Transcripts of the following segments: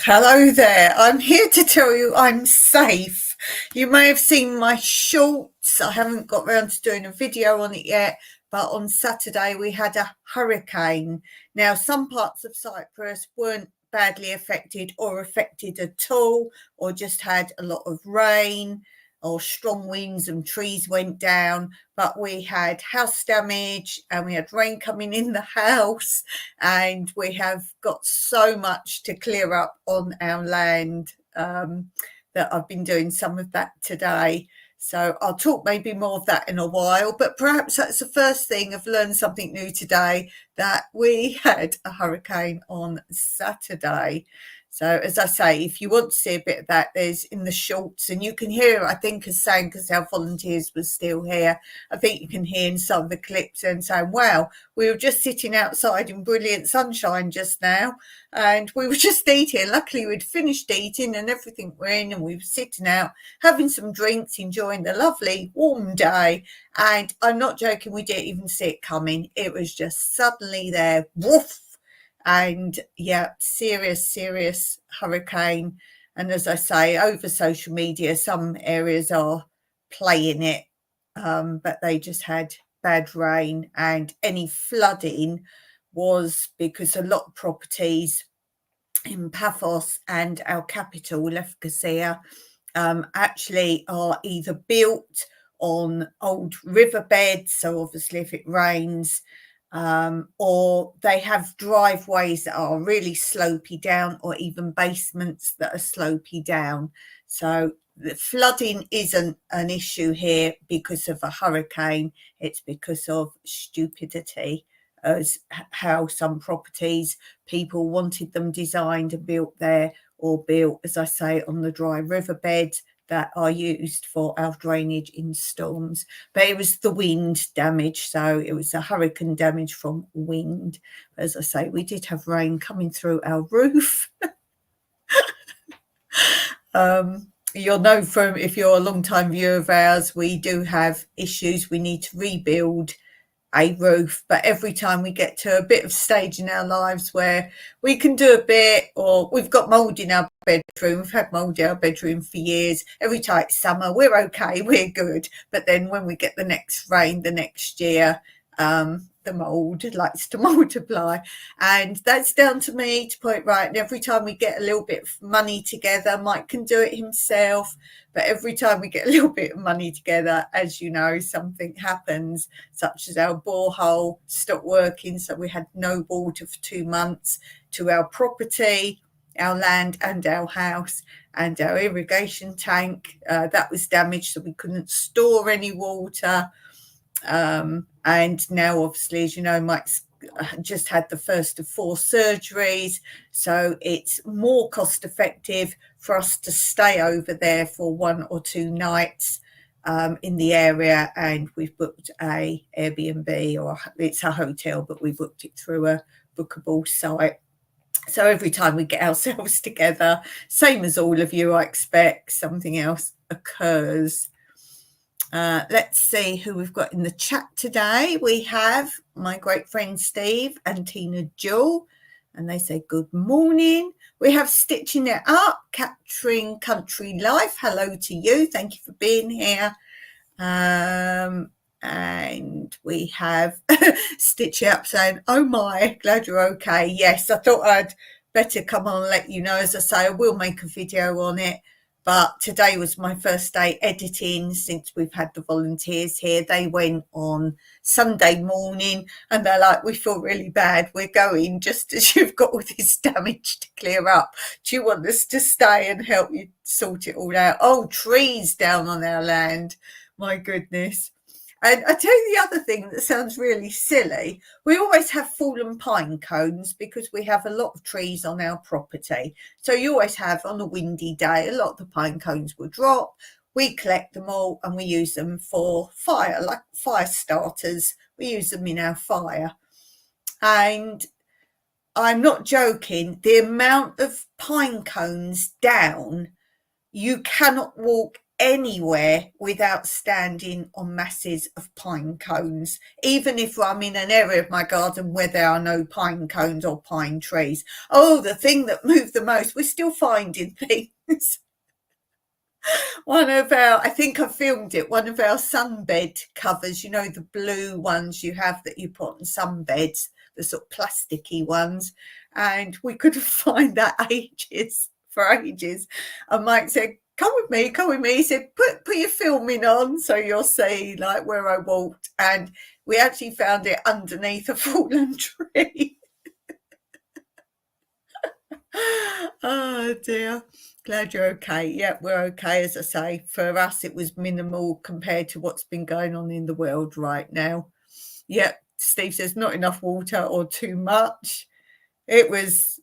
Hello there. I'm here to tell you I'm safe. You may have seen my shorts. I haven't got round to doing a video on it yet, but on Saturday we had a hurricane. Now, some parts of Cyprus weren't badly affected or affected at all, or just had a lot of rain or strong winds and trees went down, but we had house damage and we had rain coming in the house, and we have got so much to clear up on our land that I've been doing some of that today. So I'll talk maybe more of that in a while, but perhaps that's the first thing. I've learned something new today, that we had a hurricane on Saturday. So as I say, if you want to see a bit of that, there's in the shorts, and you can hear, I think, as saying, because our volunteers were still here, I think you can hear in some of the clips and saying, wow, we were just sitting outside in brilliant sunshine just now, and we were just eating. Luckily, we'd finished eating and everything were in, and we were sitting out having some drinks, enjoying the lovely warm day. And I'm not joking, we didn't even see it coming. It was just suddenly there, woof. And yeah, serious hurricane. And as I say, over social media, some areas are playing it, but they just had bad rain, and any flooding was because a lot of properties in Paphos and our capital, Lefkosia, actually are either built on old riverbeds, so obviously if it rains, or they have driveways that are really slopey down, or even basements that are slopey down. So the flooding isn't an issue here because of a hurricane, it's because of stupidity, as how some properties, people wanted them designed and built there, or built, as I say, on the dry riverbeds that are used for our drainage in storms. But it was the wind damage, so it was a hurricane damage from wind. As I say, we did have rain coming through our roof. You'll know from, if you're a long time viewer of ours, we do have issues. We need to rebuild a roof, but every time we get to a bit of stage in our lives where we can do a bit, or we've got mold in our bedroom, we've had mold in our bedroom for years, every time it's summer, we're okay, we're good. But then when we get the next rain the next year, the mold likes to multiply, and that's down to me to put it right. And every time we get a little bit of money together, Mike can do it himself, but every time we get a little bit of money together, as you know, something happens, such as our borehole stopped working, so we had no water for 2 months to our property, our land and our house, and our irrigation tank that was damaged, so we couldn't store any water. And now, obviously, as you know, Mike's just had the first of 4 surgeries, so it's more cost effective for us to stay over there for 1 or 2 nights in the area. And we've booked a Airbnb, or it's a hotel, but we booked it through a bookable site. So every time we get ourselves together, same as all of you, I expect something else occurs. Let's see who we've got in the chat today. We have my great friend Steve and Tina Jewell, and they say good morning. We have Stitching It Up, Capturing Country Life. Hello to you. Thank you for being here. And we have Stitch It Up saying, oh my, glad you're okay. Yes, I thought I'd better come on and let you know. As I say, I will make a video on it. But today was my first day editing since we've had the volunteers here. They went on Sunday morning, and they're like, we feel really bad. We're going just as you've got all this damage to clear up. Do you want us to stay and help you sort it all out? Oh, trees down on our land. My goodness. And I tell you the other thing that sounds really silly, we always have fallen pine cones because we have a lot of trees on our property. So you always have, on a windy day, a lot of the pine cones will drop. We collect them all and we use them for fire, like fire starters. We use them in our fire. And I'm not joking, the amount of pine cones down, you cannot walk anywhere without standing on masses of pine cones, even if I'm in an area of my garden where there are no pine cones or pine trees. Oh, the thing that moved the most, we're still finding things. I think I filmed it, one of our sunbed covers, you know, the blue ones you have that you put on sunbeds, the sort of plasticky ones. And we couldn't find that for ages. And Mike said, come with me, come with me. He said, put your filming on so you'll see like where I walked. And we actually found it underneath a fallen tree. Oh dear. Glad you're okay. Yeah, we're okay. As I say, for us, it was minimal compared to what's been going on in the world right now. Yeah, Steve says not enough water or too much. It was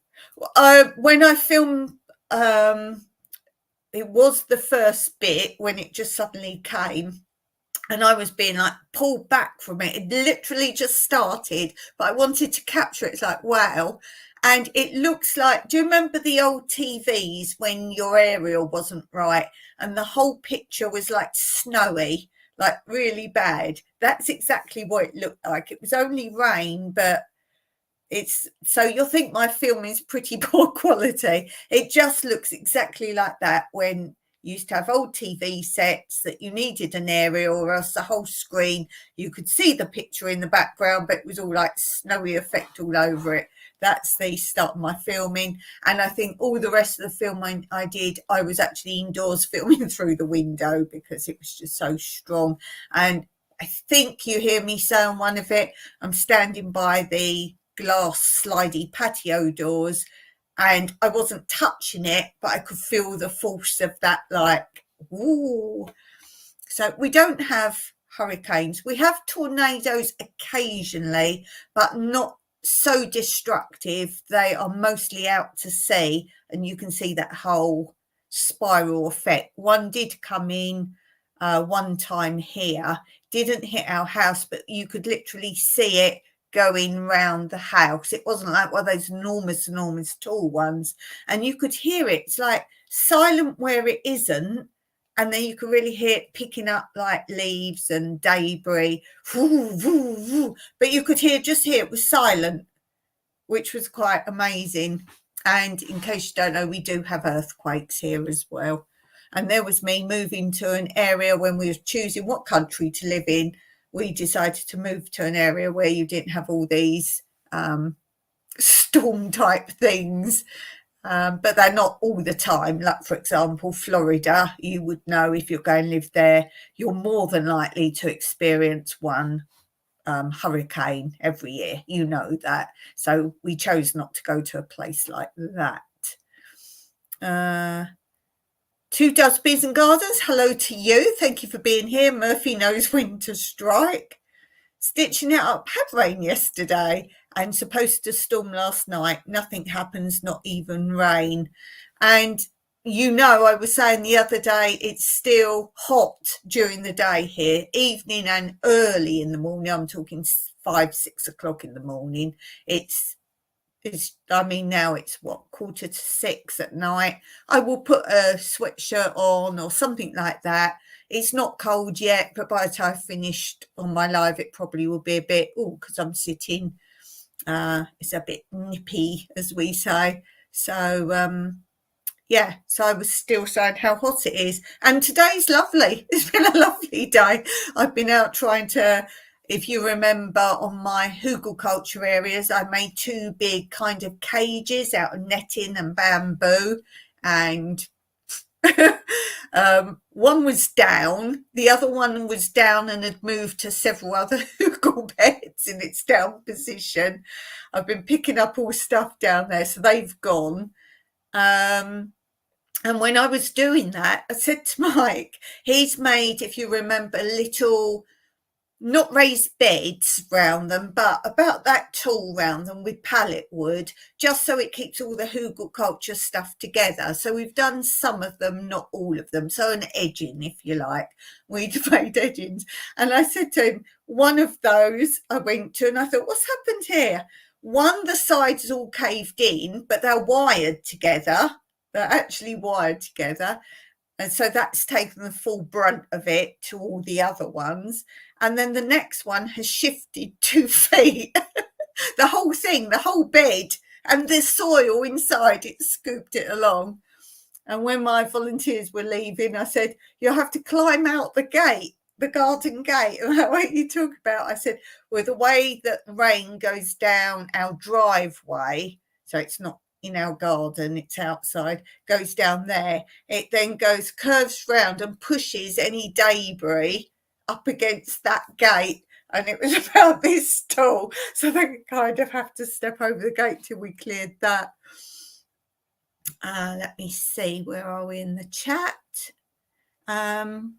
when I filmed. It was the first bit when it just suddenly came. And I was being like pulled back from it. It literally just started, but I wanted to capture it. It's like, wow. And it looks like, do you remember the old TVs when your aerial wasn't right and the whole picture was like snowy, like really bad? That's exactly what it looked like. It was only rain, but so you'll think my film is pretty poor quality. It just looks exactly like that when you used to have old TV sets that you needed an aerial or else the whole screen, you could see the picture in the background, but it was all like snowy effect all over it. That's the start of my filming. And I think all the rest of the film I did, I was actually indoors filming through the window because it was just so strong. And I think you hear me say on one of it, I'm standing by the glass slidey patio doors and I wasn't touching it, but I could feel the force of that, like, ooh. So we don't have hurricanes. We have tornadoes occasionally, but not so destructive. They are mostly out to sea, and you can see that whole spiral effect. One did come in one time here, didn't hit our house, but you could literally see it going round the house. It wasn't like one of those enormous tall ones, and you could hear it. It's like silent where it isn't, and then you could really hear it picking up like leaves and debris. Woo, woo, woo. But you could just hear it was silent, which was quite amazing. And in case you don't know, we do have earthquakes here as well. And there was me moving to an area when we were choosing what country to live in. We decided to move to an area where you didn't have all these storm type things, but they're not all the time. Like, for example, Florida, you would know if you're going to live there, you're more than likely to experience one hurricane every year. You know that. So we chose not to go to a place like that. Two Does Bees and Gardens, hello to you. Thank you for being here. Murphy knows when to strike. Stitching it up, had rain yesterday and supposed to storm last night. Nothing happens, not even rain. And you know, I was saying the other day, it's still hot during the day here, evening and early in the morning. I'm talking 5, 6 o'clock in the morning. I mean, now it's what, 5:45 at night. I will put a sweatshirt on or something like that. It's not cold yet, but by the time I've finished on my live, it probably will be a bit, because I'm sitting, it's a bit nippy, as we say. So, yeah, so I was still saying how hot it is. And today's lovely. It's been a lovely day. I've been out trying to, if you remember on my hugelkultur areas, I made 2 big kind of cages out of netting and bamboo. And one was down, the other one was down and had moved to several other hugel beds in its down position. I've been picking up all stuff down there, so they've gone. And when I was doing that, I said to Mike, he's made, if you remember, little, not raised beds round them, but about that tall round them with pallet wood, just so it keeps all the hugelkultur stuff together. So we've done some of them, not all of them. So an edging, if you like. We'd made edgings. And I said to him, one of those I went to and I thought, what's happened here? One, the sides all caved in, but they're wired together. They're actually wired together. And so that's taken the full brunt of it to all the other ones. And then the next one has shifted 2 feet. The whole thing, the whole bed, and the soil inside it scooped it along. And when my volunteers were leaving, I said, you'll have to climb out the gate, the garden gate. And what you talk about, I said, well, the way that rain goes down our driveway, so it's not in our garden, it's outside, goes down there. It then goes, curves round and pushes any debris up against that gate. And it was about this tall. So they kind of have to step over the gate till we cleared that. Let me see, where are we in the chat? Where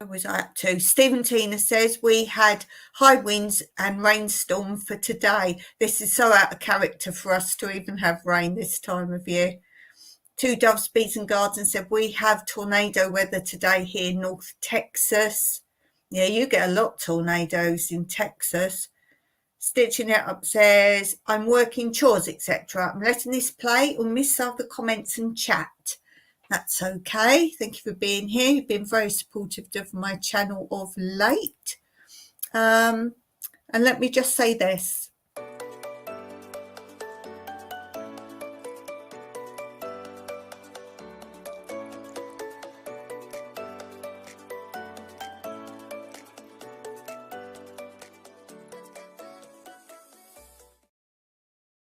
was I up to? Stephen Tina says, we had high winds and rainstorm for today. This is so out of character for us to even have rain this time of year. Two Doves, Bees and Gardens said, we have tornado weather today here in North Texas. Yeah, you get a lot of tornadoes in Texas. Stitching It Up says, I'm working chores, etc. I'm letting this play or miss other comments and chat. That's okay. Thank you for being here. You've been very supportive of my channel of late. And let me just say this.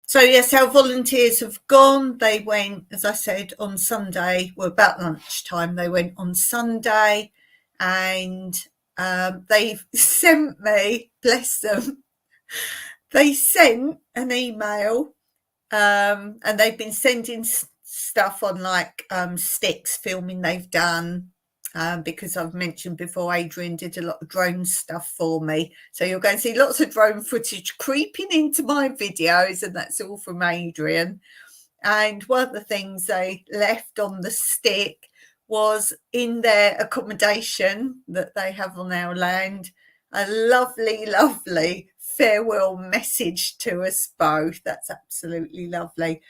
So yes, our volunteers have gone. They went, as I said, on Sunday, well, about lunchtime, they went on Sunday, and they've sent me, bless them, they sent an email, and they've been sending stuff on like sticks, filming they've done, because I've mentioned before, Adrian did a lot of drone stuff for me. So you're going to see lots of drone footage creeping into my videos, and that's all from Adrian. And one of the things they left on the stick was, in their accommodation that they have on our land, a lovely, lovely farewell message to us both. That's absolutely lovely.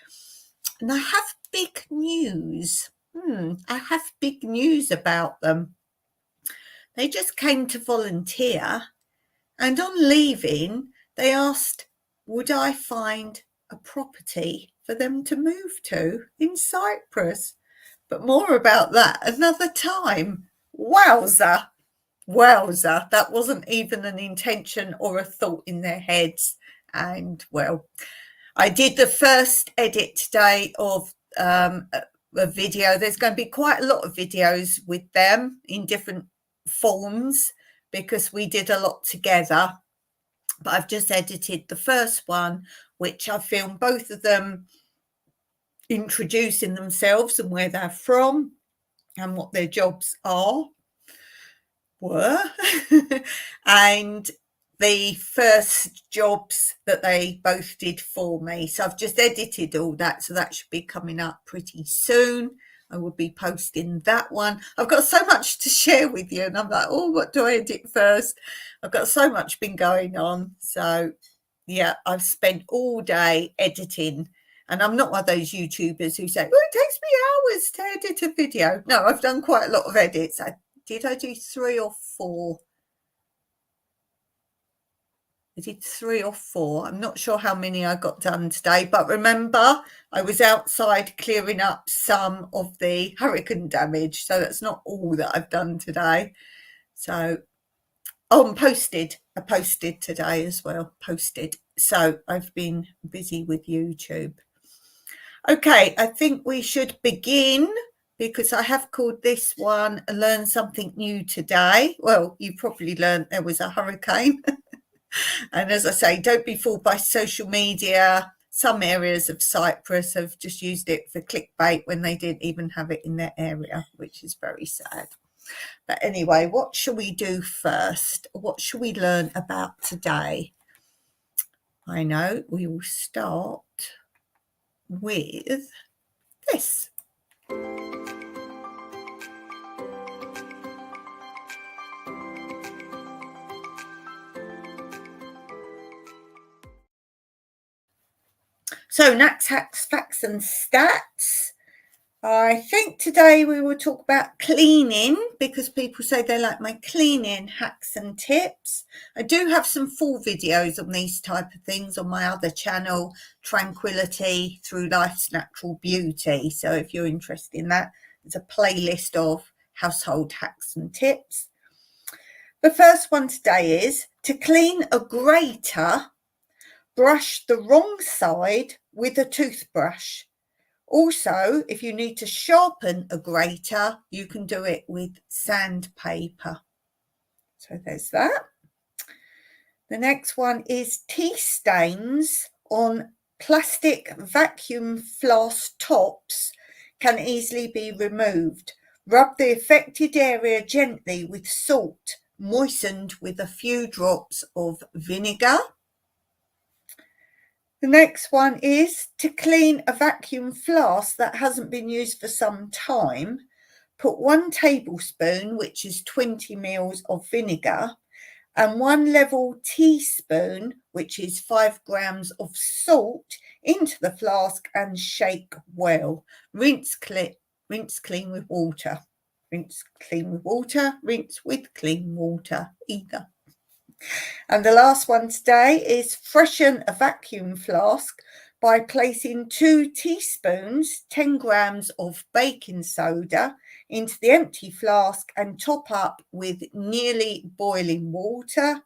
And I have big news. I have big news about them. They just came to volunteer, and on leaving, they asked, would I find a property for them to move to in Cyprus? But more about that another time. Wowza. Wowza. That wasn't even an intention or a thought in their heads. And well, I did the first edit today of a video. There's going to be quite a lot of videos with them in different forms because we did a lot together. But I've just edited the first one, which I filmed both of them introducing themselves and where they're from and what their jobs were. And the first jobs that they both did for me. So I've just edited all that. So that should be coming up pretty soon. I will be posting that one. I've got so much to share with you, and I'm like, oh, what do I edit first? I've got so much been going on. So yeah, I've spent all day editing, and I'm not one of those YouTubers who say, well, it takes me hours to edit a video. No, I've done quite a lot of edits. Did I do 3 or 4? I did 3 or 4. I'm not sure how many I got done today, but remember, I was outside clearing up some of the hurricane damage, so that's not all that I've done today. So, oh, and posted. I posted today as well, posted. So I've been busy with YouTube. Okay, I think we should begin, because I have called this one Learn Something New Today. Well, you probably learned there was a hurricane. And as I say, don't be fooled by social media. Some areas of Cyprus have just used it for clickbait when they didn't even have it in their area, which is very sad. But anyway, what shall we do first? What shall we learn about today? I know we will start with this. So, Nats, Hacks, Facts and Stats. I think today we will talk about cleaning because people say they like my cleaning hacks and tips. I do have some full videos on these type of things on my other channel, Tranquility Through Life's Natural Beauty. So if you're interested in that, there's a playlist of household hacks and tips. The first one today is to clean a grater, brush the wrong side with a toothbrush. Also, if you need to sharpen a grater, you can do it with sandpaper. So there's that. The next one is tea stains on plastic vacuum flask tops can easily be removed. Rub the affected area gently with salt, moistened with a few drops of vinegar. The next one is to clean a vacuum flask that hasn't been used for some time. Put 1 tablespoon, which is 20 ml of vinegar, and 1 level teaspoon, which is 5 grams of salt, into the flask and shake well. Rinse clean with water. Rinse clean with water, rinse with clean water, either. And the last one today is freshen a vacuum flask by placing 2 teaspoons, 10 grams of baking soda into the empty flask and top up with nearly boiling water.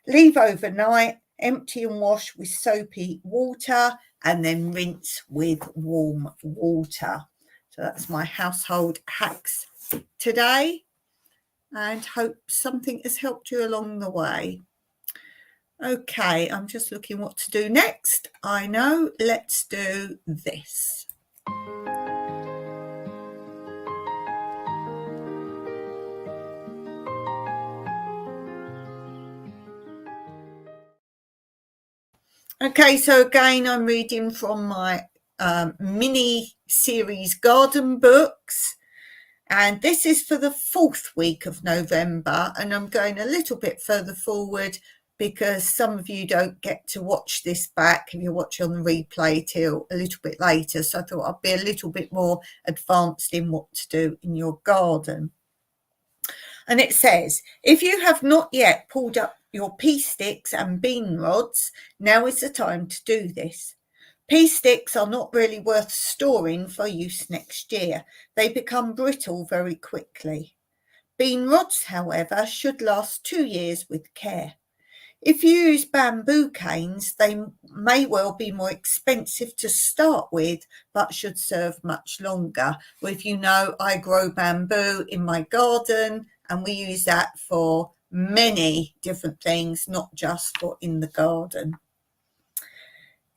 Leave overnight, empty and wash with soapy water, and then rinse with warm water. So that's my household hacks today, and hope something has helped you along the way. Okay, I'm just looking what to do next. I know, let's do this. Okay, so again, I'm reading from my mini series garden books. And this is for the 4th week of November, and I'm going a little bit further forward because some of you don't get to watch this back if you watch on the replay till a little bit later. So I thought I'd be a little bit more advanced in what to do in your garden. And it says, if you have not yet pulled up your pea sticks and bean rods, now is the time to do this. Pea sticks are not really worth storing for use next year. They become brittle very quickly. Bean rods, however, should last 2 years with care. If you use bamboo canes, they may well be more expensive to start with, but should serve much longer. Well, if you know, I grow bamboo in my garden, and we use that for many different things, not just for in the garden.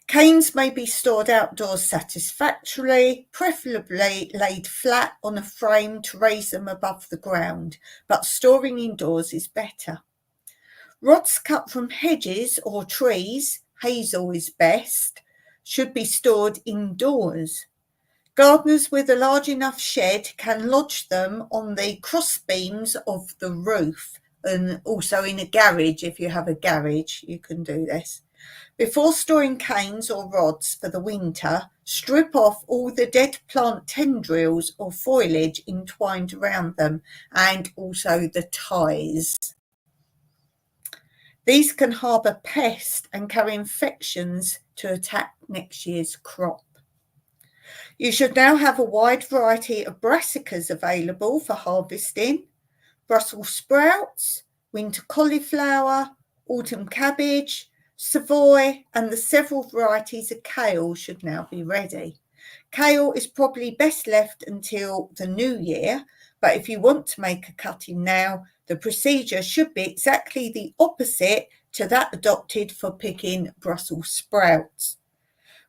Canes may be stored outdoors satisfactorily, preferably laid flat on a frame to raise them above the ground, but storing indoors is better. Rods cut from hedges or trees, hazel is best, should be stored indoors. Gardeners with a large enough shed can lodge them on the cross beams of the roof, and also in a garage. If you have a garage, you can do this. Before storing canes or rods for the winter, strip off all the dead plant tendrils or foliage entwined around them, and also the ties. These can harbour pests and carry infections to attack next year's crop. You should now have a wide variety of brassicas available for harvesting. Brussels sprouts, winter cauliflower, autumn cabbage, Savoy, and the several varieties of kale should now be ready. Kale is probably best left until the new year, but if you want to make a cutting now, the procedure should be exactly the opposite to that adopted for picking Brussels sprouts.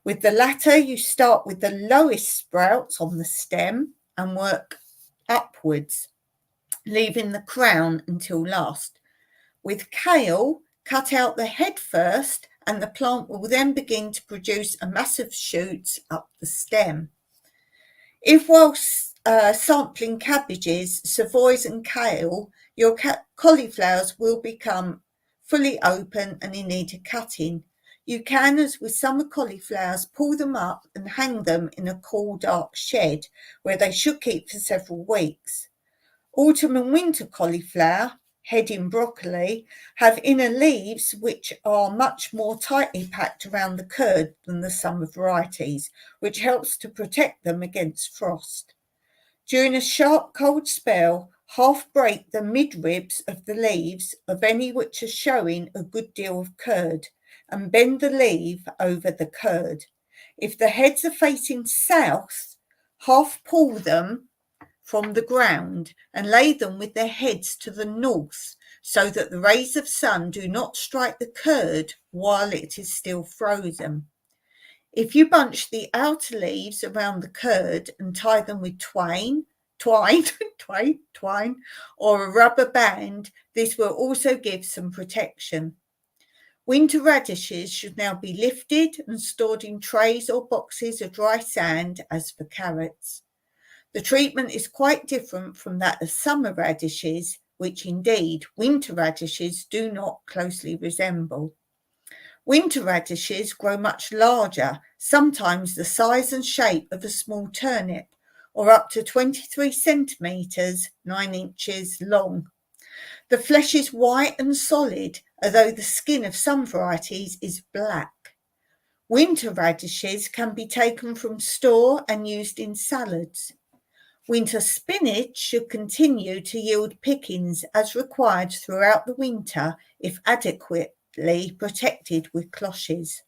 With the latter, you start with the lowest sprouts on the stem and work upwards, leaving the crown until last. With kale, cut out the head first, and the plant will then begin to produce a mass of shoots up the stem. If whilst sampling cabbages, savoys and kale, your cauliflowers will become fully open and in need of cutting, You can, as with summer cauliflowers, pull them up and hang them in a cool, dark shed where they should keep for several weeks. Autumn and winter cauliflower, head in broccoli, have inner leaves which are much more tightly packed around the curd than the summer varieties, which helps to protect them against frost. During a sharp cold spell, half break the midribs of the leaves of any which are showing a good deal of curd, and bend the leaf over the curd. If the heads are facing south, half pull them from the ground and lay them with their heads to the north, so that the rays of sun do not strike the curd while it is still frozen. If you bunch the outer leaves around the curd and tie them with twine, or a rubber band, this will also give some protection. Winter radishes should now be lifted and stored in trays or boxes of dry sand as for carrots. The treatment is quite different from that of summer radishes, which indeed winter radishes do not closely resemble. Winter radishes grow much larger, sometimes the size and shape of a small turnip, or up to 23 centimetres, 9 inches long. The flesh is white and solid, although the skin of some varieties is black. Winter radishes can be taken from store and used in salads. Winter spinach should continue to yield pickings as required throughout the winter if adequately protected with cloches.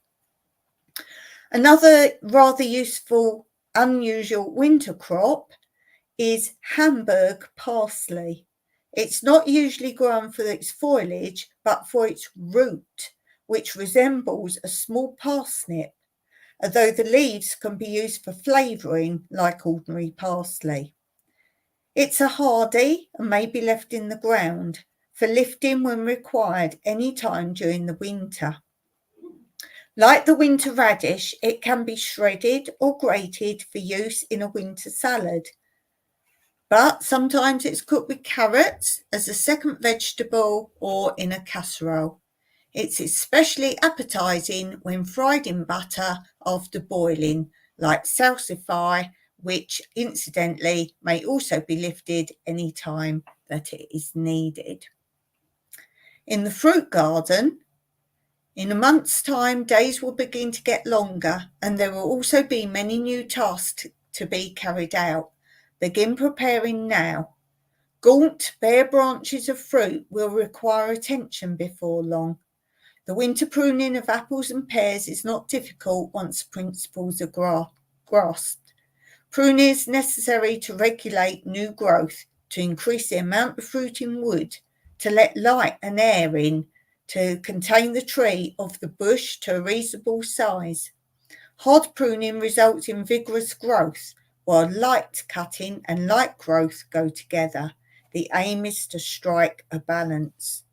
Another rather useful, unusual winter crop is Hamburg parsley. It's not usually grown for its foliage, but for its root, which resembles a small parsnip, although the leaves can be used for flavouring like ordinary parsley. It's a hardy and may be left in the ground for lifting when required any time during the winter. Like the winter radish, it can be shredded or grated for use in a winter salad. But sometimes it's cooked with carrots as a second vegetable or in a casserole. It's especially appetising when fried in butter after boiling, like salsify, which incidentally may also be lifted any time that it is needed. In the fruit garden, in a month's time, days will begin to get longer, and there will also be many new tasks to be carried out. Begin preparing now. Gaunt, bare branches of fruit will require attention before long. The winter pruning of apples and pears is not difficult once principles are grasped. Pruning is necessary to regulate new growth, to increase the amount of fruit in wood, to let light and air in, to contain the tree of the bush to a reasonable size. Hard pruning results in vigorous growth, while light cutting and light growth go together. The aim is to strike a balance.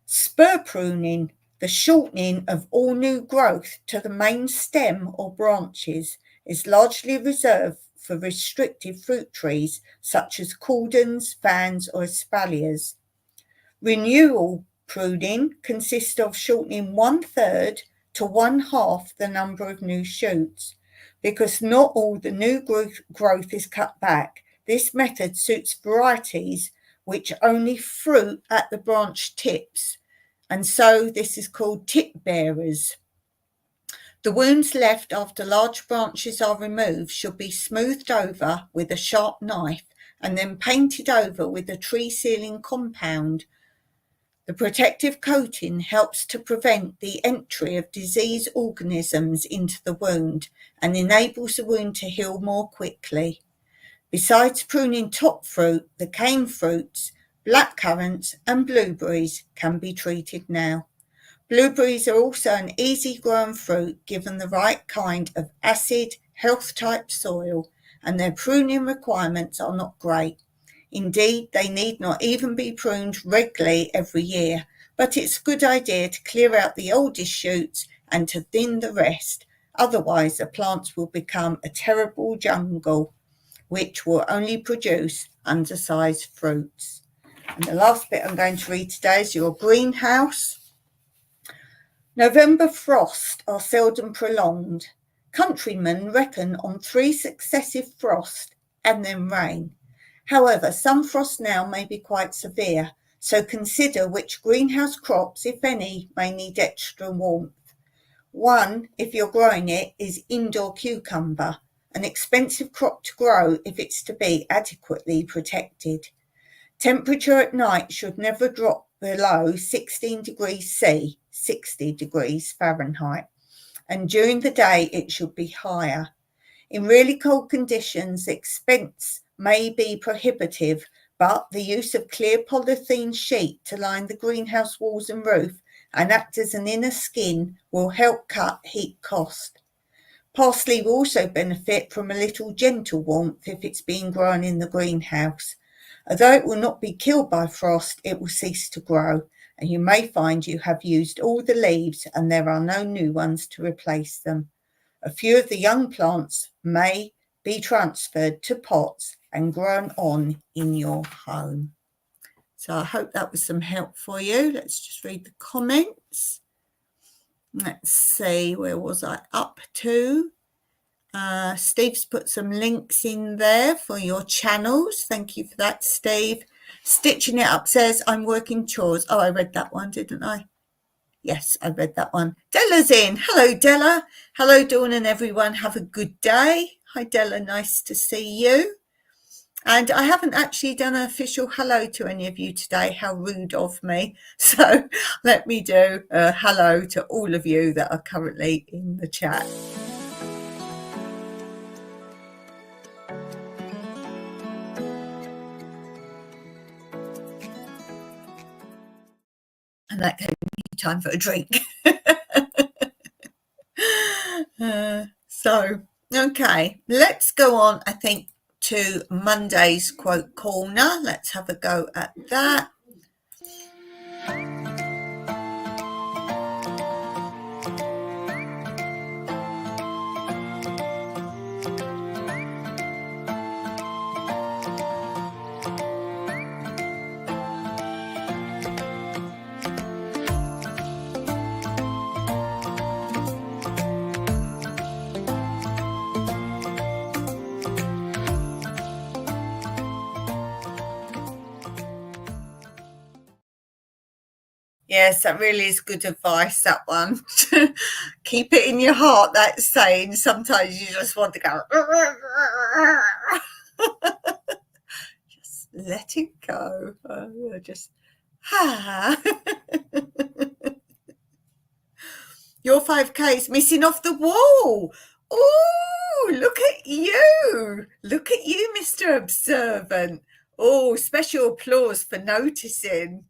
Spur pruning, the shortening of all new growth to the main stem or branches, is largely reserved for restrictive fruit trees such as cordons, fans or espaliers. Renewal pruning consists of shortening 1/3 to 1/2 the number of new shoots. Because not all the new growth is cut back, this method suits varieties which only fruit at the branch tips, and so this is called tip bearers. The wounds left after large branches are removed should be smoothed over with a sharp knife and then painted over with a tree sealing compound. The protective coating helps to prevent the entry of disease organisms into the wound and enables the wound to heal more quickly. Besides pruning top fruit, the cane fruits, blackcurrants and blueberries can be treated now. Blueberries are also an easy grown fruit given the right kind of acid, health type soil, and their pruning requirements are not great. Indeed, they need not even be pruned regularly every year, but it's a good idea to clear out the oldest shoots and to thin the rest. Otherwise, the plants will become a terrible jungle, which will only produce undersized fruits. And the last bit I'm going to read today is your greenhouse. November frosts are seldom prolonged. Countrymen reckon on 3 successive frosts and then rain. However, some frosts now may be quite severe, so consider which greenhouse crops, if any, may need extra warmth. One, if you're growing it, is indoor cucumber, an expensive crop to grow if it's to be adequately protected. Temperature at night should never drop below 16 degrees C, 60 degrees Fahrenheit, and during the day it should be higher. In really cold conditions, the expense may be prohibitive, but the use of clear polythene sheet to line the greenhouse walls and roof and act as an inner skin will help cut heat cost. Parsley will also benefit from a little gentle warmth if it's being grown in the greenhouse. Although it will not be killed by frost, it will cease to grow, and you may find you have used all the leaves and there are no new ones to replace them. A few of the young plants may be transferred to pots and grown on in your home. So I hope that was some help for you. Let's just read the comments. Let's see, where was I up to? Steve's put some links in there for your channels. Thank you for that, Steve. Stitching It Up says, I'm working chores. Oh, I read that one, didn't I? Yes, I read that one. Della's in. Hello, Della. Hello, Dawn and everyone. Have a good day. Hi, Della. Nice to see you. And I haven't actually done an official hello to any of you today. How rude of me. So let me do a hello to all of you that are currently in the chat. And that gave me time for a drink. Okay, let's go on, I think, to Monday's quote corner. Let's have a go at that. Yes, that really is good advice, that one. Keep it in your heart, that saying. Sometimes you just want to go, just let it go. Your 5K is missing off the wall. Oh, look at you. Look at you, Mr. Observant. Oh, special applause for noticing.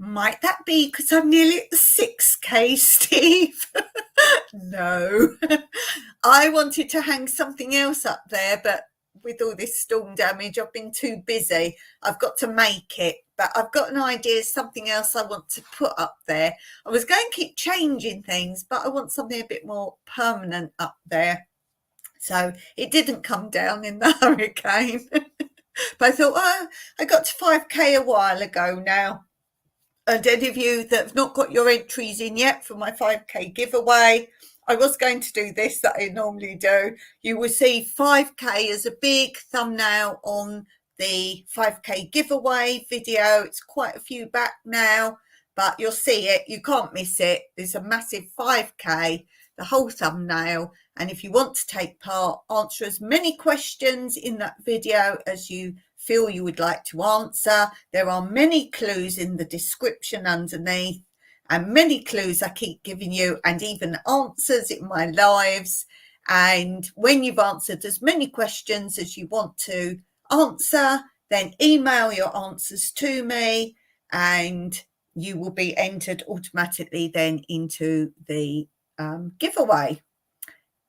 Might that be because I'm nearly at the 6K, Steve? No. I wanted to hang something else up there, but with all this storm damage, I've been too busy. I've got to make it, but I've got an idea, something else I want to put up there. I was going to keep changing things, but I want something a bit more permanent up there. So it didn't come down in the hurricane. But I thought, oh, I got to 5K a while ago now. And any of you that have not got your entries in yet for my 5K giveaway, I was going to do this that I normally do. You will see 5K as a big thumbnail on the 5K giveaway video. It's quite a few back now, but you'll see it. You can't miss it. There's a massive 5K, the whole thumbnail. And if you want to take part, answer as many questions in that video as you feel you would like to answer. There are many clues in the description underneath, and many clues I keep giving you, and even answers in my lives. And when you've answered as many questions as you want to answer, then email your answers to me and you will be entered automatically then into the giveaway.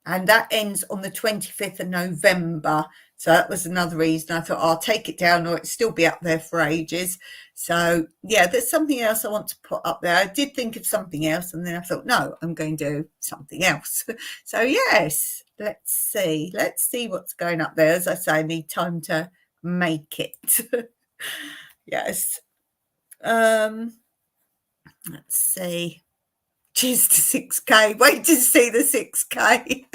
And that ends on the 25th of November. So that was another reason I thought I'll take it down or it'll still be up there for ages. So yeah, there's something else I want to put up there. I did think of something else and then I thought, no, I'm going to do something else. So yes, let's see what's going up there. As I say, I need time to make it. Yes. Let's see. Cheers to 6K. Wait to see the 6K.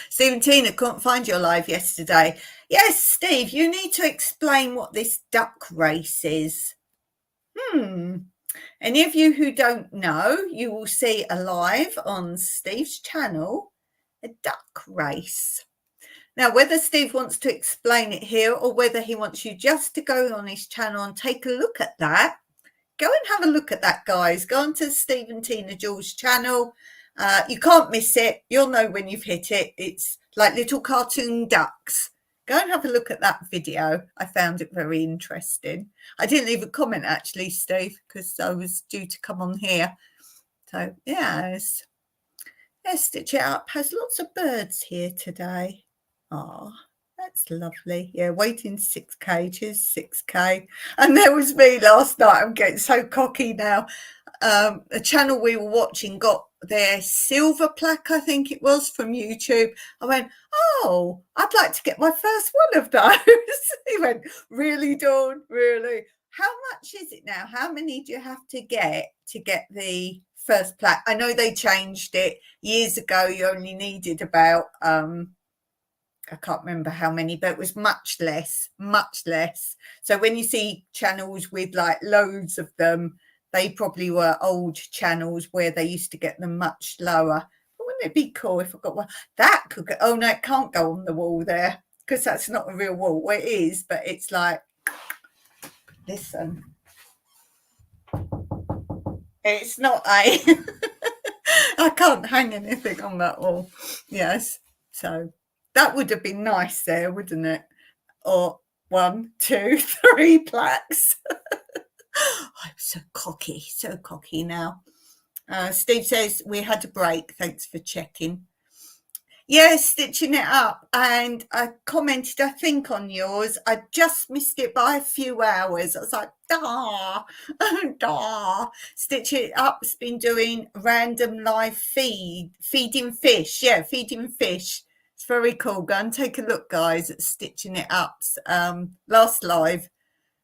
Steve and Tina couldn't find your live yesterday. Yes, Steve, you need to explain what this duck race is. Any of you who don't know, you will see a live on Steve's channel, a duck race. Now, whether Steve wants to explain it here or whether he wants you just to go on his channel and take a look at that, go and have a look at that, guys. Go on to Steve and Tina Jules' channel. You can't miss it. You'll know when you've hit it. It's like little cartoon ducks. Go and have a look at that video. I found it very interesting. I didn't leave a comment, actually, Steve, because I was due to come on here. So, yes. Yes, Stitch It Up has lots of birds here today. Oh, that's lovely. Yeah, waiting 6K, cheers 6K. And there was me last night. I'm getting so cocky now. A channel we were watching got their silver plaque, I think it was, from YouTube. I went, oh, I'd like to get my first one of those. He went, really, Dawn? Really? How much is it now? How many do you have to get the first plaque? I know they changed it. Years ago, you only needed about, I can't remember how many, but it was much less. So when you see channels with like loads of them, they probably were old channels where they used to get them much lower. But wouldn't it be cool if I got one? That could go, oh no, it can't go on the wall there because that's not a real wall. Well, it is, but it's like, listen, it's not I can't hang anything on that wall. Yes, so that would have been nice there, wouldn't it? Or 1, 2, 3 plaques. I'm so cocky now. Steve says we had a break. Thanks for checking. Yes, Stitching It Up. And I commented, I think, on yours. I just missed it by a few hours. I was like, Stitch It Up's been doing random live feeding fish. Yeah, feeding fish. It's very cool. Go and take a look, guys, at Stitching It Up's last live.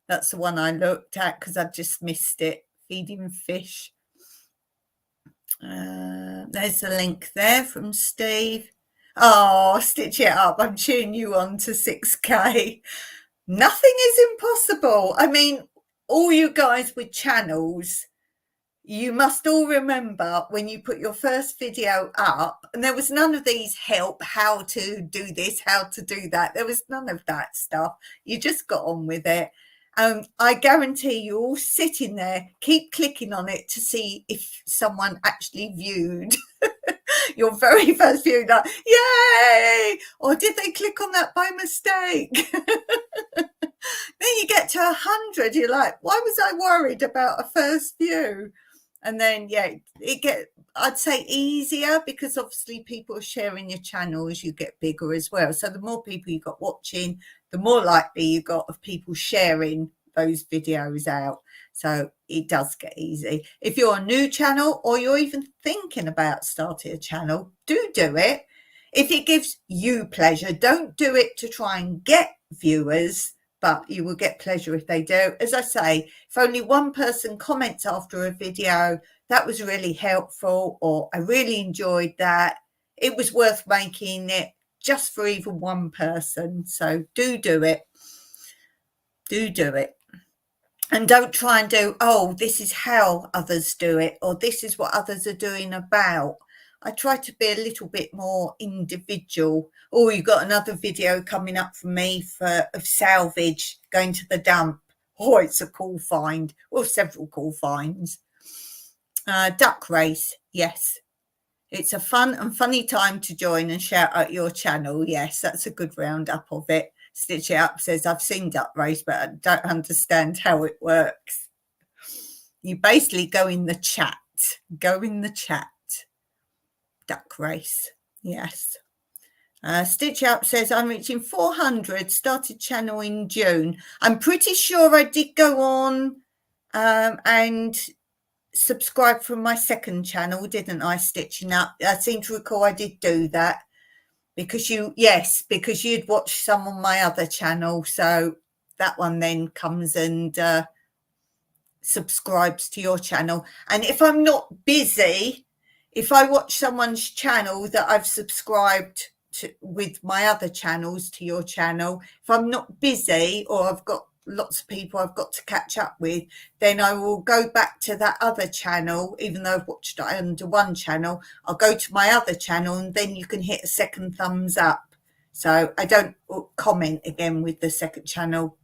That's the one I looked at because I just missed it. Feeding fish. There's the link there from Steve. Oh, Stitch It Up. I'm cheering you on to 6K. Nothing is impossible. I mean, all you guys with channels, you must all remember when you put your first video up, and there was none of these help, how to do this, how to do that. There was none of that stuff. You just got on with it. I guarantee you all sitting there, keep clicking on it to see if someone actually viewed your very first view. Like, yay! Or did they click on that by mistake? Then you get to 100, you're like, why was I worried about a first view? And then, yeah, I'd say easier because obviously people are sharing your channel as you get bigger as well. So the more people you got watching, the more likely you got of people sharing those videos out. So it does get easy. If you're a new channel or you're even thinking about starting a channel, do it. If it gives you pleasure, don't do it to try and get viewers, but you will get pleasure if they do. As I say, if only one person comments after a video, that was really helpful, or I really enjoyed that, it was worth making it just for even one person. So do it. Do it. And don't try and do, oh, this is how others do it, or this is what others are doing about. I try to be a little bit more individual. Oh, you got another video coming up from me of salvage going to the dump. Oh, it's a cool find. Well, several cool finds. Duck race, yes. It's a fun and funny time to join and shout out your channel. Yes, that's a good roundup of it. Stitch It Up says, I've seen duck race, but I don't understand how it works. You basically go in the chat. Duck race, yes. Stitch Up says, I'm reaching 400, started channel in June. I'm pretty sure I did go on and subscribe from my second channel, didn't I, Stitching Up? I seem to recall I did do that because you'd watched some on my other channel. So that one then comes and subscribes to your channel. And if I'm not busy, if I watch someone's channel that I've subscribed to with my other channels to your channel, if I'm not busy or I've got lots of people I've got to catch up with, then I will go back to that other channel. Even though I've watched it under one channel, I'll go to my other channel and then you can hit a second thumbs up. So I don't comment again with the second channel,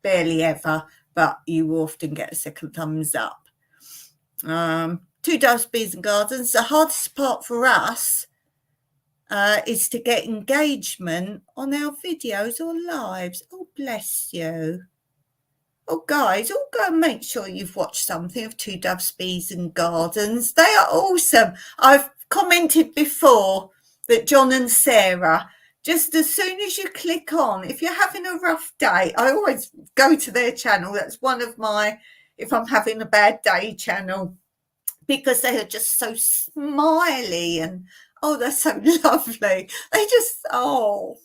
barely ever, but you will often get a second thumbs up. Two Doves, Bees and Gardens. The hardest part for us is to get engagement on our videos or lives. Oh, bless you. Oh, guys, all go and make sure you've watched something of Two Doves, Bees and Gardens. They are awesome. I've commented before that John and Sarah, just as soon as you click on, if you're having a rough day, I always go to their channel. That's one of my, if I'm having a bad day, channel, because they are just so smiley and, oh, they're so lovely. They just, oh,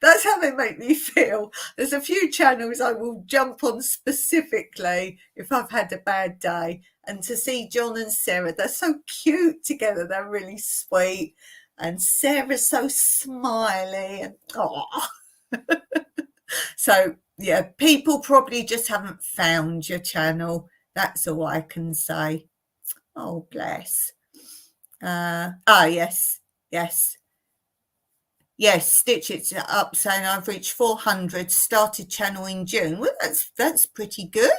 that's how they make me feel. There's a few channels I will jump on specifically if I've had a bad day. And to see John and Sarah, they're so cute together. They're really sweet. And Sarah's so smiley. And so, yeah, people probably just haven't found your channel. That's all I can say. Oh, bless. Yes. Yes, Stitch It Up saying I've reached 400, started channel in June. Well, that's pretty good.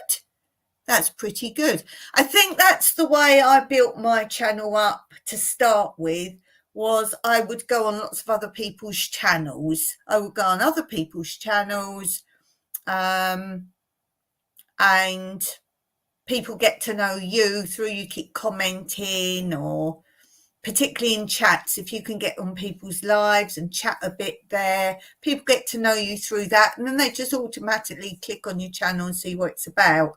That's pretty good. I think that's the way I built my channel up to start with, was I would go on lots of other people's channels. I would go on other people's channels and people get to know you through you keep commenting, or particularly in chats, if you can get on people's lives and chat a bit there, people get to know you through that, and then they just automatically click on your channel and see what it's about.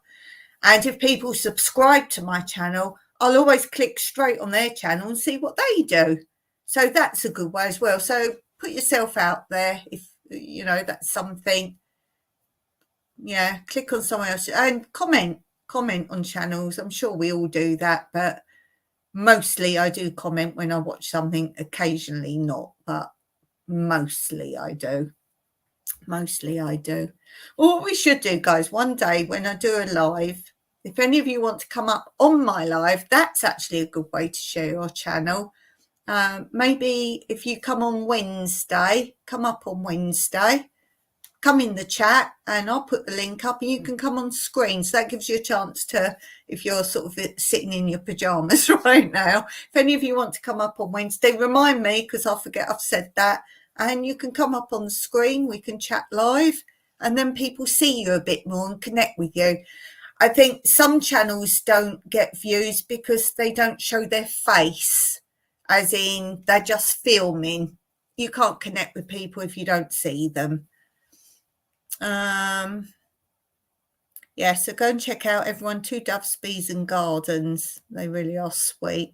And if people subscribe to my channel, I'll always click straight on their channel and see what they do. So that's a good way as well. So put yourself out there if, you know, that's something. Yeah, click on someone else and comment on channels. I'm sure we all do that, but mostly I do comment when I watch something, occasionally not, but mostly I do. Well, what we should do, guys, one day when I do a live, if any of you want to come up on my live, that's actually a good way to share your channel. Maybe if you come on Wednesday, come up on Wednesday, come in the chat and I'll put the link up and you can come on screen. So that gives you a chance to, if you're sort of sitting in your pajamas right now, if any of you want to come up on Wednesday, remind me, because I'll forget I've said that, and you can come up on the screen, we can chat live, and then people see you a bit more and connect with you. I think some channels don't get views because they don't show their face, as in they're just filming. You can't connect with people if you don't see them. Yeah, so go and check out everyone, Two Doves, Bees and Gardens. They really are sweet.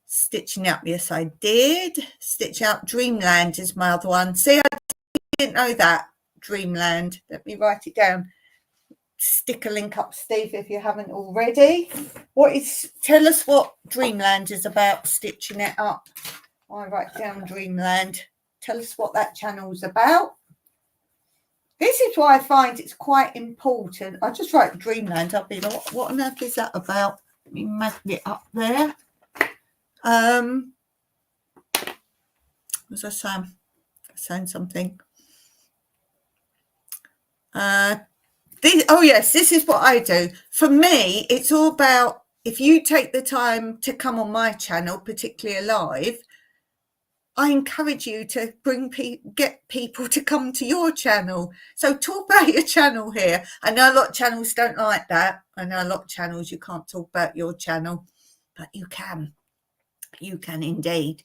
Stitching Up, yes, I did. Stitch Out Dreamland is my other one. See, I didn't know that. Dreamland. Let me write it down. Stick a link up, Steve, if you haven't already. Tell us what Dreamland is about, Stitching It Up. I write down Dreamland. Tell us what that channel's about. This is why I find it's quite important. I just write Dreamland. I'll be like, what on earth is that about? Let me magnet it up there. Was I saying something? This is what I do. For me, it's all about, if you take the time to come on my channel, particularly live, I encourage you to get people to come to your channel. So talk about your channel here. I know a lot of channels don't like that. I know a lot of channels you can't talk about your channel, but you can. You can indeed.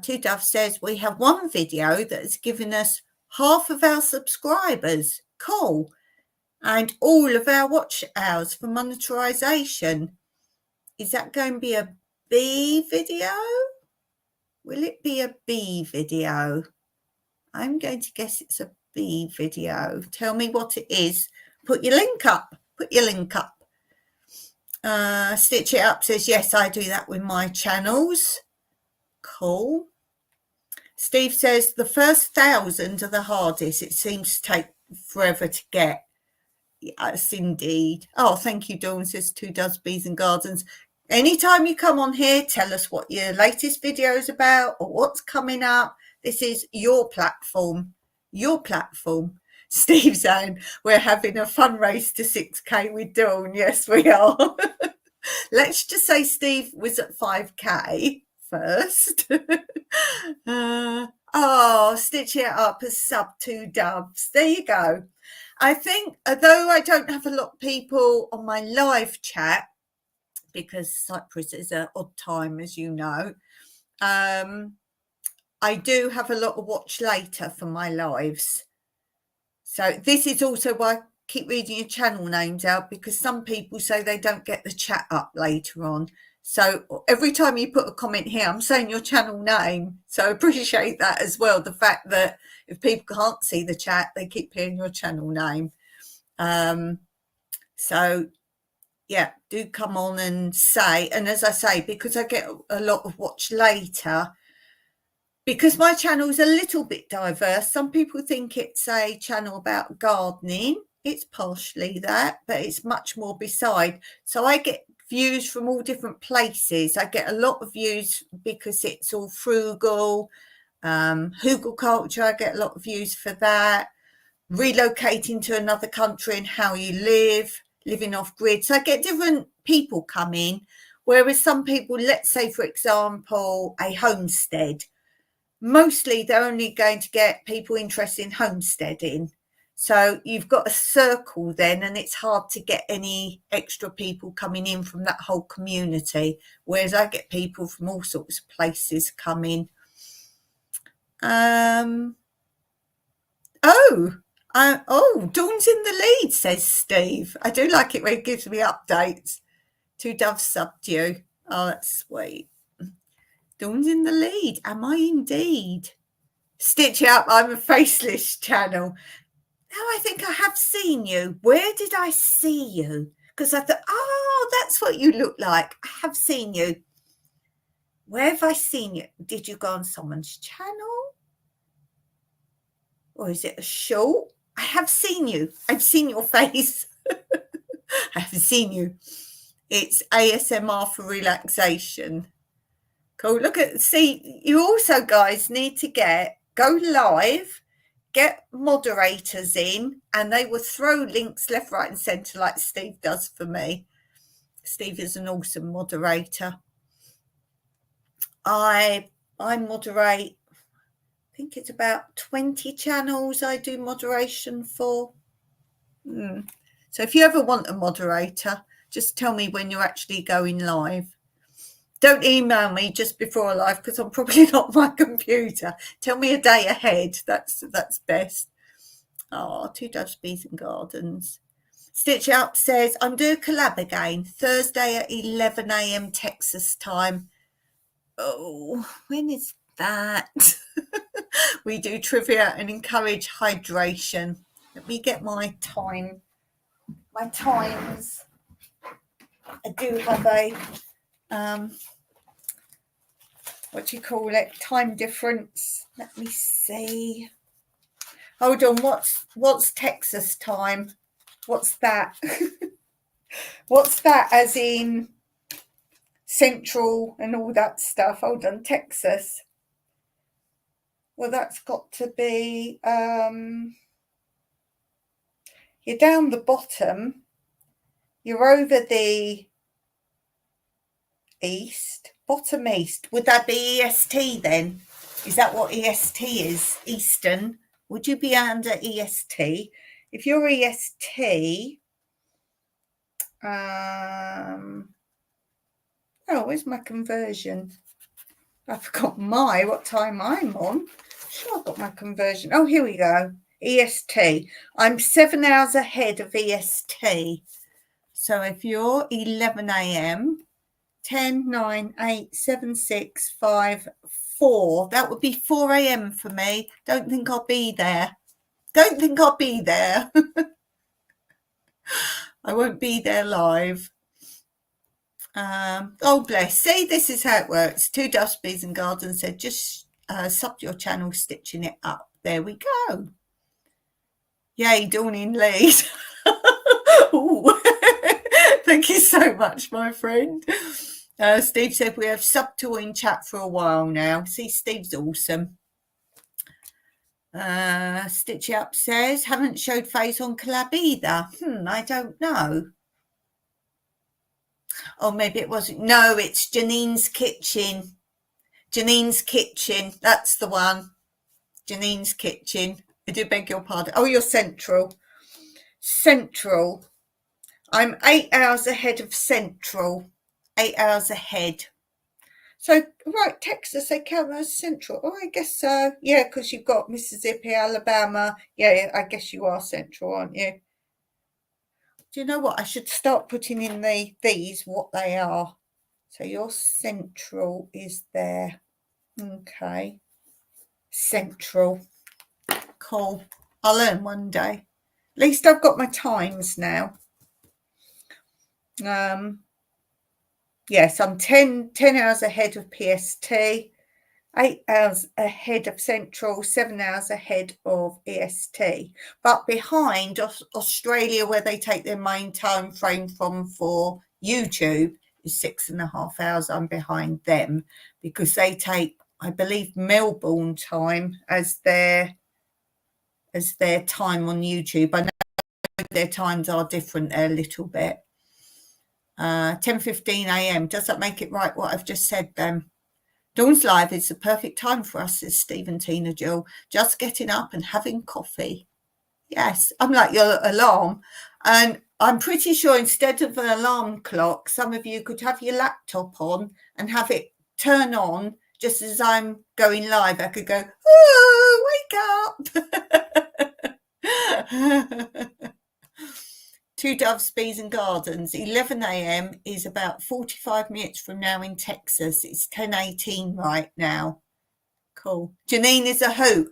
Two Dove says, we have one video that has given us half of our subscribers. Cool. And all of our watch hours for monetization. Is that going to be a B video? Will it be a B video? I'm going to guess it's a B video. Tell me what it is. Put your link up. Put your link up. Stitch It Up says, yes, I do that with my channels. Cool. Steve says, the first 1,000 are the hardest. It seems to take forever to get. Yes, indeed. Oh, thank you, Dawn, says Two Doves, Bees and Gardens. Anytime you come on here, tell us what your latest video is about or what's coming up. This is your platform. Your platform. Steve saying, we're having a fun race to 6K with Dawn. Yes, we are. Let's just say Steve was at 5K first. Stitch It Up as sub Two Doves. There you go. I think, although I don't have a lot of people on my live chat, because Cyprus is an odd time, as you know, I do have a lot of watch later for my lives. So this is also why I keep reading your channel names out, because some people say they don't get the chat up later on. So every time you put a comment here, I'm saying your channel name. So I appreciate that as well. The fact that if people can't see the chat, they keep hearing your channel name. So yeah, do come on and say. And as I say, because I get a lot of watch later, because my channel is a little bit diverse, some people think it's a channel about gardening. It's partially that, but it's much more beside. So I get views from all different places. I get a lot of views because it's all frugal. Hugelculture, I get a lot of views for that. Relocating to another country and how you live, living off grid. So I get different people come in, whereas some people, let's say, for example, a homestead, mostly they're only going to get people interested in homesteading. So you've got a circle then, and it's hard to get any extra people coming in from that whole community, whereas I get people from all sorts of places coming. Dawn's in the lead, says Steve. I do like it when it gives me updates. Two Doves subbed you. Oh, that's sweet. Dawn's in the lead. Am I indeed? Stitch It Up, I'm a faceless channel. Now I think I have seen you. Where did I see you? Because I thought, oh, that's what you look like. I have seen you. Where have I seen you? Did you go on someone's channel? Or is it a show? I have seen you. I've seen your face. I have seen you. It's ASMR for relaxation. Cool. Look at, see, you also guys need to go live, get moderators in, and they will throw links left, right, and centre like Steve does for me. Steve is an awesome moderator. I moderate, I think it's about 20 channels I do moderation for. So if you ever want a moderator, just tell me when you're actually going live. Don't email me just before a live, because I'm probably not on my computer. Tell me a day ahead. That's best. Oh, Two Doves, Bees and Gardens. Stitch Up says, I'm doing a collab again, Thursday at 11 a.m. Texas time. Oh, when is that? We do trivia and encourage hydration. Let me get my times. I do have a what do you call it? Time difference. Let me see. Hold on. What's Texas time? What's that? What's that? As in Central and all that stuff. Hold on, Texas. Well, that's got to be. You're down the bottom. You're over the east, bottom east. Would that be EST then? Is that what EST is? Eastern? Would you be under EST? If you're EST, where's my conversion? I forgot what time I'm on. Sure, I've got my conversion. Oh, here we go. EST. I'm 7 hours ahead of EST. So if you're 11 a.m., 10, 9, 8, 7, 6, 5, 4. That would be 4 a.m. for me. Don't think I'll be there. Don't think I'll be there. I won't be there live. Oh, bless. See, this is how it works. Two Dust Bees and Gardens said, just sub your channel, stitching it up. There we go. Yay, Dawning Lead. Thank you so much, my friend. Steve said we have subbed to in chat for a while now. See, Steve's awesome. Stitch Up says, haven't showed face on collab either. I don't know. Oh, maybe it wasn't. No, it's Janine's Kitchen. Janine's Kitchen. That's the one. Janine's Kitchen. I do beg your pardon. Oh, you're Central. Central. I'm 8 hours ahead of Central. 8 hours ahead. So, right, Texas, they count as Central. Oh, I guess so. Yeah, because you've got Mississippi, Alabama. Yeah, I guess you are Central, aren't you? Do you know what? I should start putting in these, what they are. So your Central is there. Okay. Central. Cool. I'll learn one day. At least I've got my times now. Yes, I'm 10 hours ahead of PST, 8 hours ahead of Central, 7 hours ahead of EST. But behind Australia, where they take their main time frame from for YouTube, is 6.5 hours. I'm behind them because they take, I believe, Melbourne time as their time on YouTube. I know their times are different there a little bit. 10:15 a.m. Does that make it right what I've just said then? Dawn's live is the perfect time for us, says Stephen Tina Jill. Just getting up and having coffee. Yes, I'm like your alarm. And I'm pretty sure instead of an alarm clock, some of you could have your laptop on and have it turn on just as I'm going live. I could go, oh, wake up. Two Doves, Bees and Gardens, 11 a.m. is about 45 minutes from now in Texas. It's 10:18 right now. Cool. Janine is a hoot.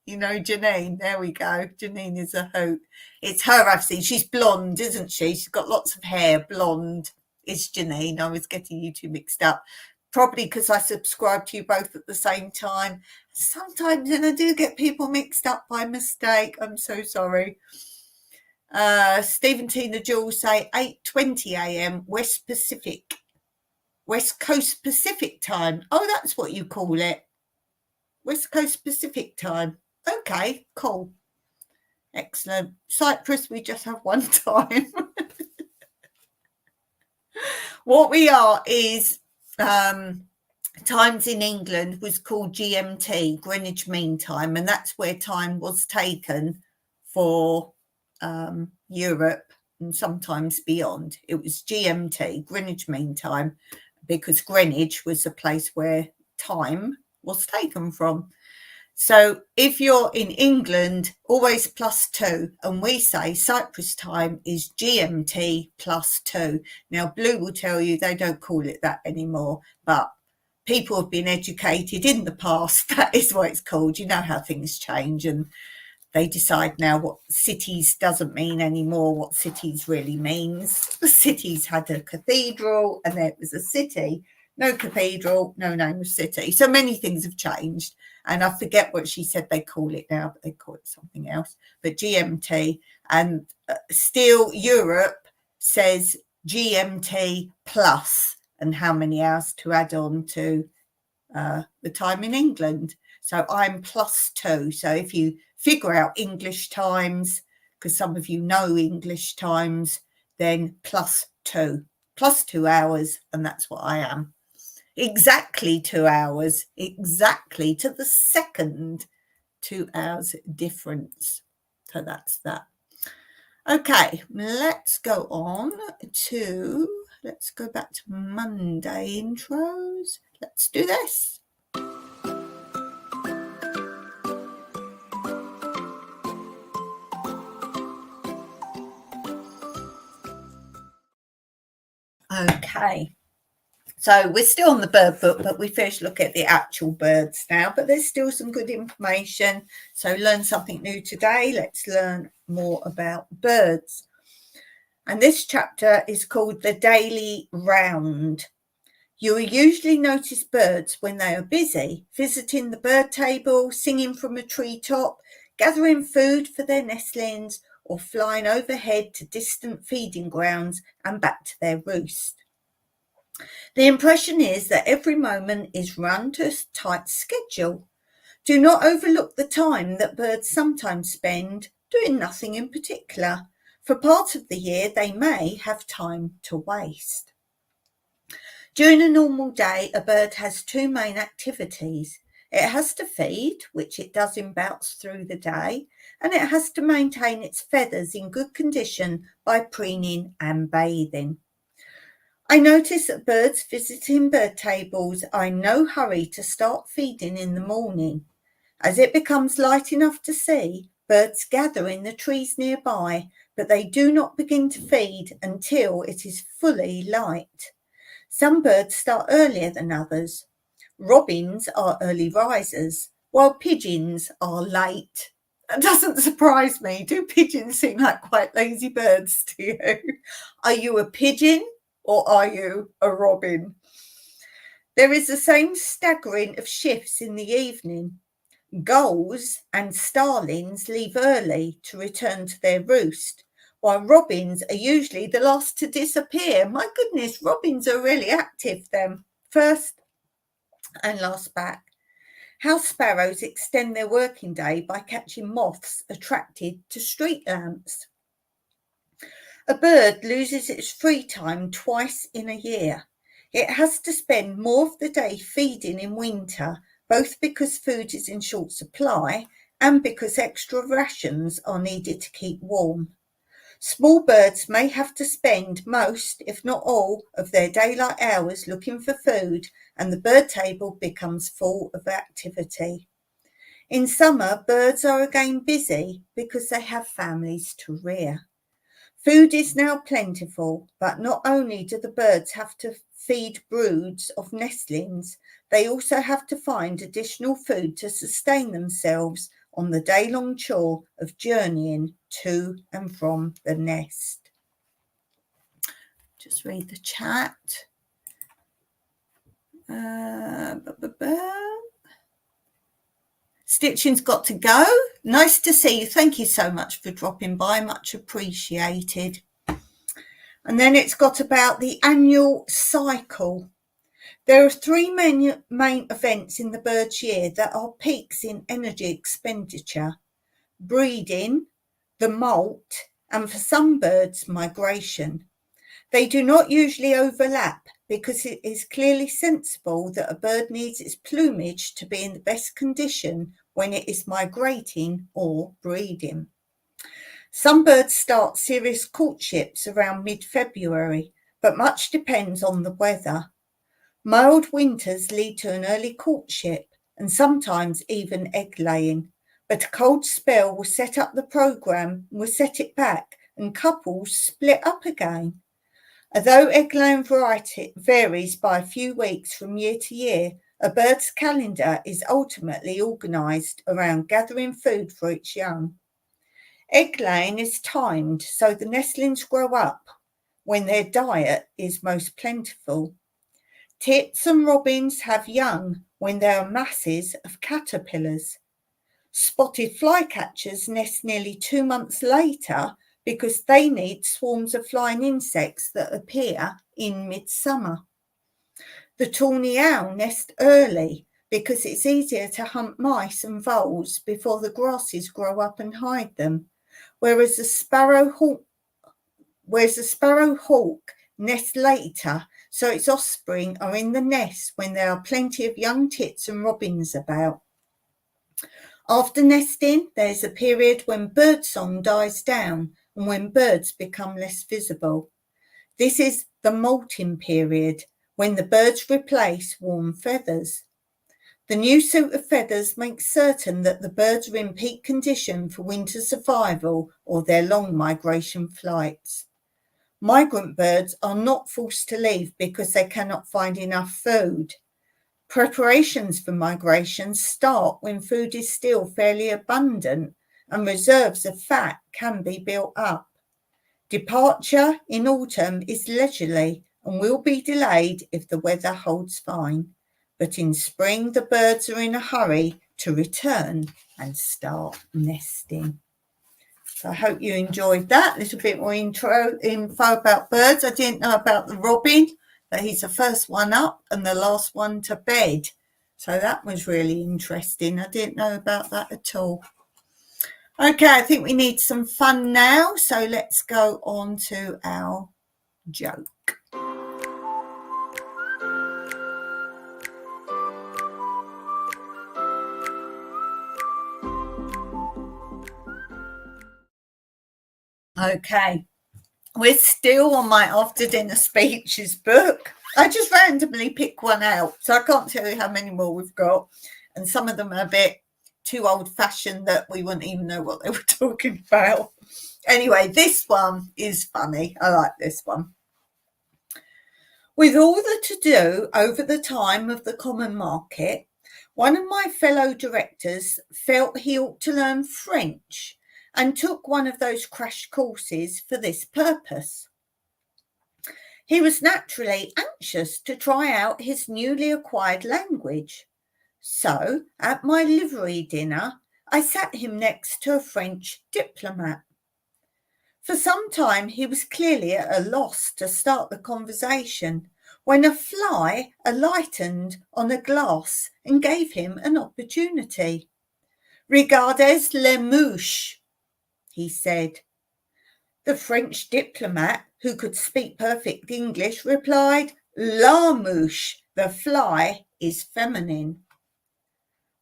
You know Janine. There we go. Janine is a hoot. It's her I've seen. She's blonde, isn't she? She's got lots of hair. Blonde is Janine. I was getting you two mixed up. Probably because I subscribe to you both at the same time. Sometimes and I do get people mixed up by mistake. I'm so sorry. Stephen Tina Jules say 8:20 a.m. West Coast Pacific time. Oh, that's what you call it. West Coast Pacific time. Okay, cool. Excellent. Cyprus, we just have one time. What we are is times in England was called GMT, Greenwich Mean Time, and that's where time was taken for Europe and sometimes beyond. It was GMT, Greenwich Mean Time, because Greenwich was the place where time was taken from. So if you're in England, always +2, and we say Cyprus time is GMT +2. Now, Blue will tell you they don't call it that anymore, but people have been educated in the past. That is what it's called. You know how things change, and they decide now what cities doesn't mean anymore, what cities really means. The cities had a cathedral and it was a city. No cathedral, no name of city. So many things have changed. And I forget what she said they call it now, but they call it something else. But GMT, and still Europe says GMT plus, and how many hours to add on to the time in England. So I'm +2. So if you figure out English times, because some of you know English times, then +2. +2 hours, and that's what I am. Exactly 2 hours, exactly to the second 2 hours difference. So that's that. Okay, let's go on to, let's go back to Monday intros. Let's do this. Okay, so we're still on the bird book, but we first look at the actual birds now, but there's still some good information. So learn something new today. Let's learn more about birds. And this chapter is called The Daily Round. You will usually notice birds when they are busy, visiting the bird table, singing from a treetop, gathering food for their nestlings, or flying overhead to distant feeding grounds and back to their roost. The impression is that every moment is run to a tight schedule. Do not overlook the time that birds sometimes spend doing nothing in particular. For part of the year, they may have time to waste. During a normal day, a bird has two main activities. It has to feed, which it does in bouts through the day, and it has to maintain its feathers in good condition by preening and bathing. I notice that birds visiting bird tables are in no hurry to start feeding in the morning. As it becomes light enough to see, birds gather in the trees nearby, but they do not begin to feed until it is fully light. Some birds start earlier than others. Robins are early risers, while pigeons are late. That doesn't surprise me. Do pigeons seem like quite lazy birds to you? Are you a pigeon or are you a robin? There is the same staggering of shifts in the evening. Gulls and starlings leave early to return to their roost, while robins are usually the last to disappear. My goodness, robins are really active then. First and last back. House sparrows extend their working day by catching moths attracted to street lamps. A bird loses its free time twice in a year. It has to spend more of the day feeding in winter, both because food is in short supply and because extra rations are needed to keep warm. Small birds may have to spend most, if not all, of their daylight hours looking for food, and the bird table becomes full of activity. In summer, birds are again busy because they have families to rear. Food is now plentiful, but not only do the birds have to feed broods of nestlings, they also have to find additional food to sustain themselves on the day-long chore of journeying to and from the nest. Just read the chat. Stitching's got to go. Nice to see you. Thank you so much for dropping by. Much appreciated. And then it's got about the annual cycle. There are three main events in the bird's year that are peaks in energy expenditure: breeding, the molt, and for some birds, migration. They do not usually overlap because it is clearly sensible that a bird needs its plumage to be in the best condition when it is migrating or breeding. Some birds start serious courtships around mid-February, but much depends on the weather. Mild winters lead to an early courtship and sometimes even egg-laying, but a cold spell will set up the programme, will set it back, and couples split up again. Although egg-laying variety varies by a few weeks from year to year, a bird's calendar is ultimately organised around gathering food for its young. Egg-laying is timed so the nestlings grow up when their diet is most plentiful. Tits and robins have young when there are masses of caterpillars. Spotted flycatchers nest nearly 2 months later because they need swarms of flying insects that appear in midsummer. The tawny owl nests early because it's easier to hunt mice and voles before the grasses grow up and hide them, whereas the sparrow hawk nests later, so its offspring are in the nest when there are plenty of young tits and robins about. After nesting, there is a period when birdsong dies down and when birds become less visible. This is the molting period, when the birds replace warm feathers. The new suit of feathers makes certain that the birds are in peak condition for winter survival or their long migration flights. Migrant birds are not forced to leave because they cannot find enough food. Preparations for migration start when food is still fairly abundant and reserves of fat can be built up. Departure in autumn is leisurely and will be delayed if the weather holds fine. But in spring, the birds are in a hurry to return and start nesting. So I hope you enjoyed that. A little bit more info about birds. I didn't know about the robin, that he's the first one up and the last one to bed. So that was really interesting. I didn't know about that at all. Okay, I think we need some fun now. So let's go on to our joke. Okay, we're still on my after dinner speeches book. I just randomly pick one out, so I can't tell you how many more we've got. And some of them are a bit too old-fashioned that we wouldn't even know what they were talking about. Anyway, this one is funny. I like this one. With all the to-do over the time of the Common Market, one of my fellow directors felt he ought to learn French and took one of those crash courses for this purpose. He was naturally anxious to try out his newly acquired language. So, at my livery dinner, I sat him next to a French diplomat. For some time he was clearly at a loss to start the conversation when a fly alighted on a glass and gave him an opportunity. "Regardez les mouches," he said. The French diplomat, who could speak perfect English, replied, "La mouche, the fly, is feminine."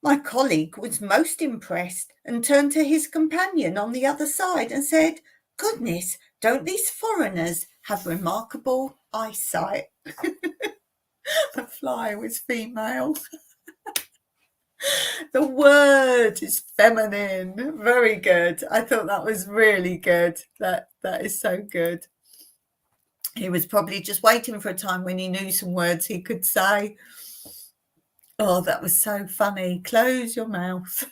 My colleague was most impressed and turned to his companion on the other side and said, "Goodness, don't these foreigners have remarkable eyesight?" The fly was female. The word is feminine. Very good. I thought that was really good. That is so good. He was probably just waiting for a time when he knew some words he could say. Oh, that was so funny. Close your mouth.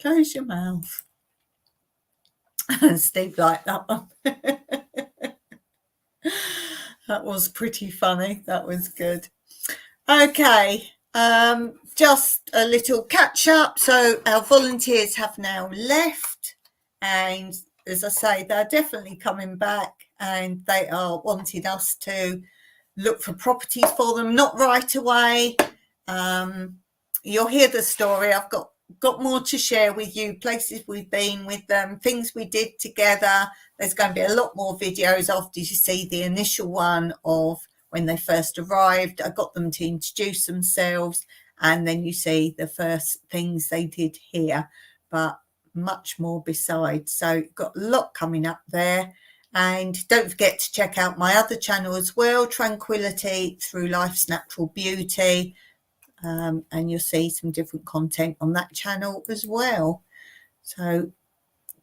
Close your mouth. Steve liked that one. That was pretty funny. That was good. Okay. Just a little catch up. So our volunteers have now left, and as I say, they're definitely coming back, and they are wanting us to look for properties for them, not right away. You'll hear the story. I've got more to share with you, places we've been with them, things we did together. There's going to be a lot more videos after you see the initial one of when they first arrived. I got them to introduce themselves, and then you see the first things they did here, but much more besides. So got a lot coming up there. And don't forget to check out my other channel as well, Tranquility Through Life's Natural Beauty. And you'll see some different content on that channel as well. So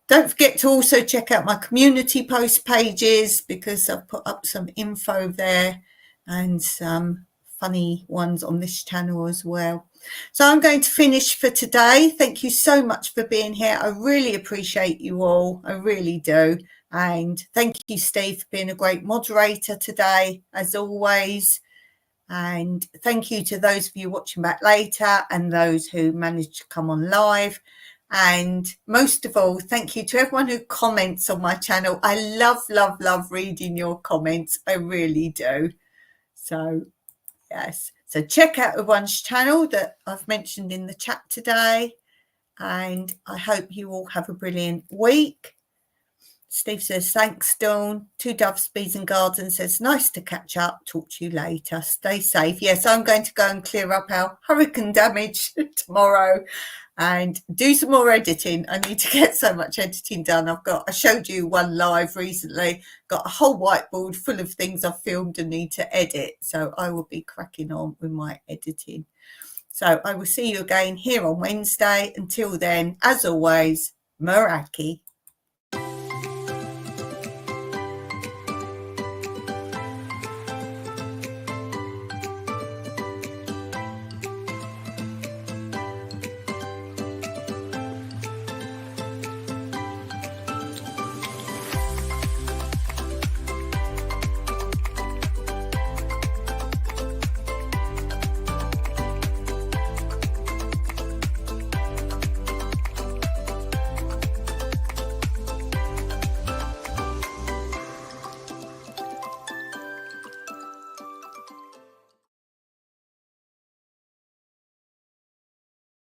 don't forget to also check out my community post pages, because I've put up some info there and some funny ones on this channel as well. So I'm going to finish for today. Thank you so much for being here. I really appreciate you all. I really do. And thank you, Steve, for being a great moderator today, as always. And thank you to those of you watching back later and those who managed to come on live. And most of all, thank you to everyone who comments on my channel. I love, love, love reading your comments. I really do. So, yes. So check out everyone's channel that I've mentioned in the chat today. And I hope you all have a brilliant week. Steve says, thanks, Dawn. Two Doves, Bees and Gardens says, nice to catch up. Talk to you later. Stay safe. Yes, I'm going to go and clear up our hurricane damage tomorrow and do some more editing. I need to get so much editing done. I showed you one live recently, got a whole whiteboard full of things I've filmed and need to edit. So I will be cracking on with my editing. So I will see you again here on Wednesday. Until then, as always, Meraki.